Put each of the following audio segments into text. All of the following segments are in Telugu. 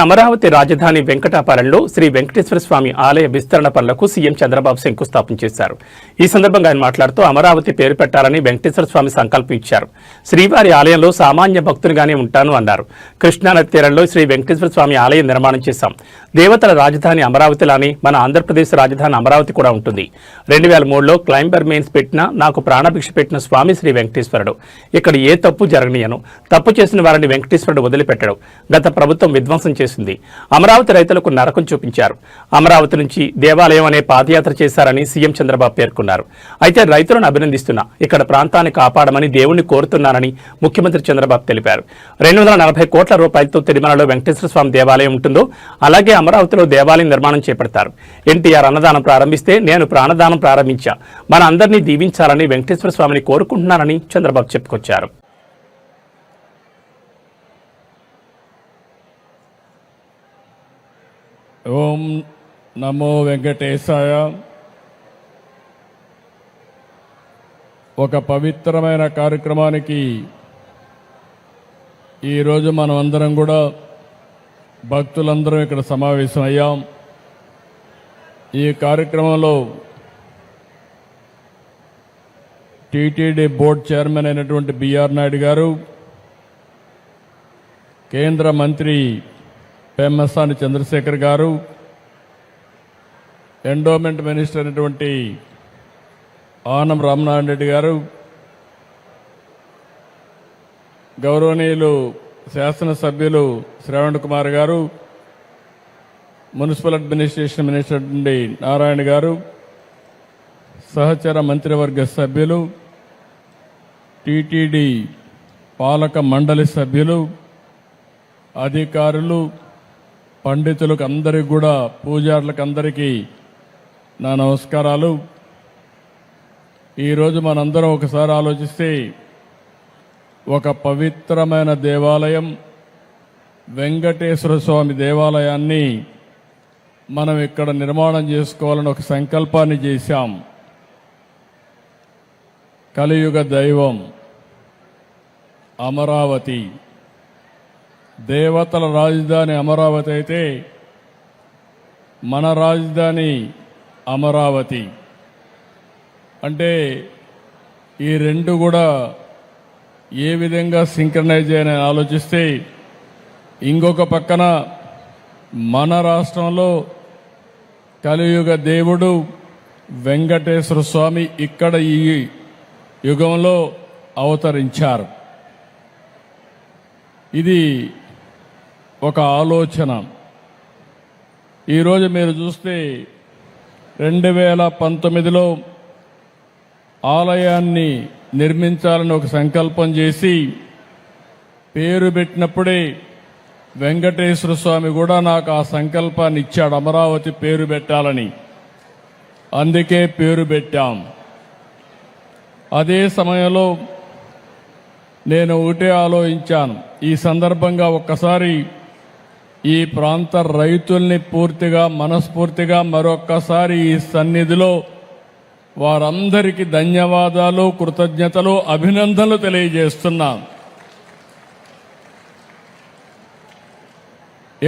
అమరావతి రాజధాని వెంకటాపురంలో శ్రీ వెంకటేశ్వర స్వామి ఆలయ విస్తరణ పనులకు సీఎం చంద్రబాబు శంకుస్థాపన చేశారు. ఈ సందర్భంగా ఆయన మాట్లాడుతూ అమరావతి పేరు పెట్టాలని వెంకటేశ్వర స్వామి సంకల్పం ఇచ్చారు. శ్రీవారి ఆలయంలో సామాన్య భక్తునిగానే ఉంటాను అన్నారు. కృష్ణానది తీరంలో శ్రీ వెంకటేశ్వర స్వామి ఆలయం నిర్మాణం చేశాం. దేవతల రాజధాని అమరావతిలానే మన ఆంధ్రప్రదేశ్ రాజధాని అమరావతి కూడా ఉంటుంది. 2003లో క్లైంబర్ మెయిన్స్ పెట్టిన నాకు ప్రాణభిక్ష పెట్టిన స్వామి శ్రీ వెంకటేశ్వరుడు. ఇక్కడ ఏ తప్పు జరగనీయను. తప్పు చేసిన వారిని వెంకటేశ్వరుడు వదిలిపెట్టడు. గత ప్రభుత్వం విధ్వంసం చేసింది. అమరావతి రైతులకు నరకం చూపించారు. అమరావతి నుంచి దేవాలయం అనే పాదయాత్ర చేశారని సీఎం చంద్రబాబు పేర్కొన్నారు. అయితే రైతులను అభినందిస్తున్నా, ఇక్కడ ప్రాంతాన్ని కాపాడమని దేవుణ్ణి కోరుతున్నానని ముఖ్యమంత్రి చంద్రబాబు తెలిపారు. 240 కోట్ల రూపాయలతో తిరుమలలో వెంకటేశ్వర స్వామి దేవాలయం ఉంటుందో అలాగే అమరావతిలో దేవాలయం నిర్మాణం చేపడతారు. ఎన్టీఆర్ అన్నదానం ప్రారంభిస్తే నేను ప్రాణదానం ప్రారంభించా. మన అందరినీ దీవించాలని వెంకటేశ్వర స్వామిని కోరుకుంటున్నానని చంద్రబాబు చెప్పుకొచ్చారు. ఓం నమో వెంకటేశాయ. ఒక పవిత్రమైన కార్యక్రమానికి ఈరోజు మనం అందరం కూడా భక్తులందరం ఇక్కడ సమావేశం అయ్యాం. ఈ కార్యక్రమంలో టీటీడీ బోర్డు చైర్మన్ అయినటువంటి బిఆర్ నాయుడు గారు, కేంద్ర మంత్రి పెమ్మసాని చంద్రశేఖర్ గారు, ఎండోమెంట్ మినిస్టర్ అయినటువంటి ఆనం రామనారాయణ రెడ్డి గారు, గౌరవనీయులు శాసనసభ్యులు శ్రవణ్ కుమార్ గారు, మున్సిపల్ అడ్మినిస్ట్రేషన్ మినిస్టర్ నుండి నారాయణ గారు, సహచర మంత్రివర్గ సభ్యులు, టీటీడీ పాలక మండలి సభ్యులు, అధికారులు, పండితులకు అందరికీ కూడా, పూజారులకు అందరికీ నా నమస్కారాలు. ఈరోజు మనందరం ఒకసారి ఆలోచిస్తే ఒక పవిత్రమైన దేవాలయం వెంకటేశ్వర స్వామి దేవాలయాన్ని మనం ఇక్కడ నిర్మాణం చేసుకోవాలని ఒక సంకల్పాన్ని చేశాం. కలియుగ దైవం అమరావతి, దేవతల రాజధాని అమరావతి అయితే మన రాజధాని అమరావతి. అంటే ఈ రెండు కూడా ఏ విధంగా సింక్రనైజ్ చేయని ఆలోచిస్తే, ఇంకొక పక్కన మన రాష్ట్రంలో కలియుగ దేవుడు వెంకటేశ్వర స్వామి ఇక్కడ ఈ యుగంలో అవతరించారు. ఇది ఒక ఆలోచన. ఈరోజు మీరు చూస్తే 2019లో ఆలయాన్ని నిర్మించాలని ఒక సంకల్పం చేసి పేరు పెట్టినప్పుడే వెంకటేశ్వర స్వామి కూడా నాకు ఆ సంకల్పాన్ని ఇచ్చాడు, అమరావతి పేరు పెట్టాలని. అందుకే పేరు పెట్టాం. అదే సమయంలో నేను ఒకటే ఆలోచించాను, ఈ సందర్భంగా ఒక్కసారి ఈ ప్రాంత రైతుల్ని పూర్తిగా మనస్ఫూర్తిగా మరొక్కసారి ఈ సన్నిధిలో వారందరికీ ధన్యవాదాలు, కృతజ్ఞతలు, అభినందనలు తెలియజేస్తున్నాం.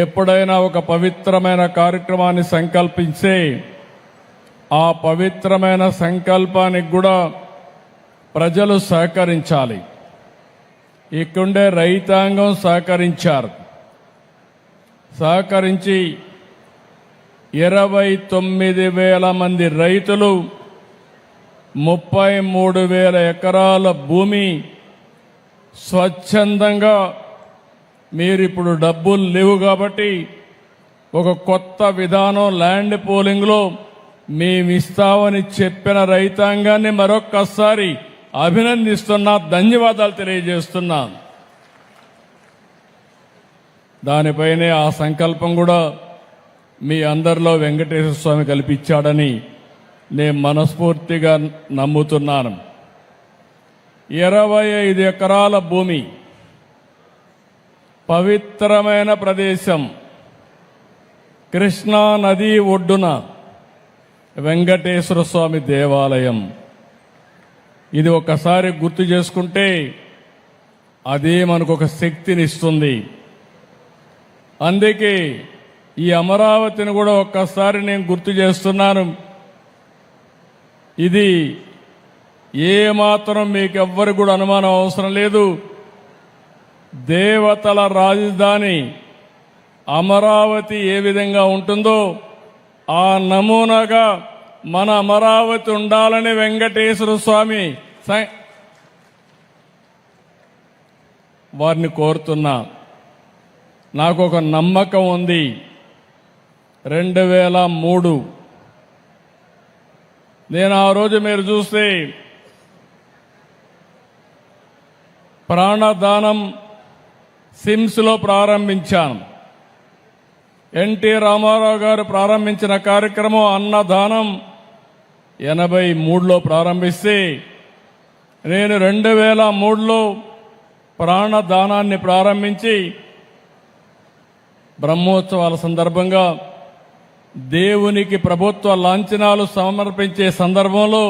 ఎప్పుడైనా ఒక పవిత్రమైన కార్యక్రమాన్ని సంకల్పించే ఆ పవిత్రమైన సంకల్పానికి కూడా ప్రజలు సహకరించాలి. ఇక్కడుండే రైతాంగం సహకరించి 29,000 మంది రైతులు 33,000 ఎకరాల భూమి స్వచ్ఛందంగా, మీరిప్పుడు డబ్బులు లేవు కాబట్టి ఒక కొత్త విధానం ల్యాండ్ పూలింగ్లో మేమిస్తామని చెప్పిన రైతాంగాన్ని మరొక్కసారి అభినందిస్తున్నా, ధన్యవాదాలు తెలియజేస్తున్నా. దానిపైనే ఆ సంకల్పం కూడా మీ అందరిలో వెంకటేశ్వర స్వామి కల్పించాడని నేను మనస్ఫూర్తిగా నమ్ముతున్నాను. 25 ఎకరాల భూమి, పవిత్రమైన ప్రదేశం, కృష్ణా నది ఒడ్డున వెంకటేశ్వర స్వామి దేవాలయం. ఇది ఒకసారి గుర్తు చేసుకుంటే అదే మనకు ఒక శక్తినిస్తుంది. అందుకే ఈ అమరావతిని కూడా ఒక్కసారి నేను గుర్తు చేస్తున్నాను. ఇది ఏ మాత్రం మీకు ఎవ్వరు కూడా అనుమానం అవసరం లేదు. దేవతల రాజధాని అమరావతి ఏ విధంగా ఉంటుందో ఆ నమూనాగా మన అమరావతి ఉండాలని వెంకటేశ్వర స్వామి వారిని కోరుతున్నా. నాకు ఒక నమ్మకం ఉంది. 2003 నేను ఆ రోజు మీరు చూస్తే ప్రాణదానం సిమ్స్లో ప్రారంభించాను. ఎన్టీ రామారావు గారు ప్రారంభించిన కార్యక్రమం అన్నదానం 83లో ప్రారంభిస్తే నేను 2003లో ప్రాణదానాన్ని ప్రారంభించి బ్రహ్మోత్సవాల సందర్భంగా దేవునికి ప్రభుత్వ లాంఛనాలు సమర్పించే సందర్భంలో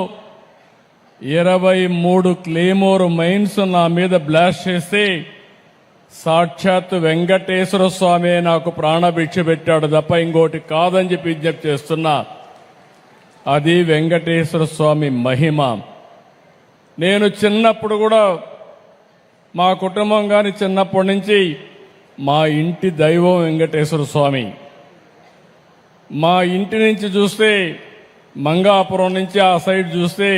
23 క్లేమోర్ మైన్స్ నా మీద బ్లాస్ట్ చేస్తే సాక్షాత్ వెంకటేశ్వర స్వామి నాకు ప్రాణభిక్ష పెట్టాడు తప్ప ఇంకోటి కాదని చెప్పి విజ్ఞప్తి చేస్తున్నా. అది వెంకటేశ్వర స్వామి మహిమ. నేను చిన్నప్పుడు కూడా మా కుటుంబం కానీ చిన్నప్పటి నుంచి మా ఇంటి దైవం వెంకటేశ్వర స్వామి. మా ఇంటి నుంచి చూస్తే మంగాపురం నుంచి ఆ సైడ్ చూస్తే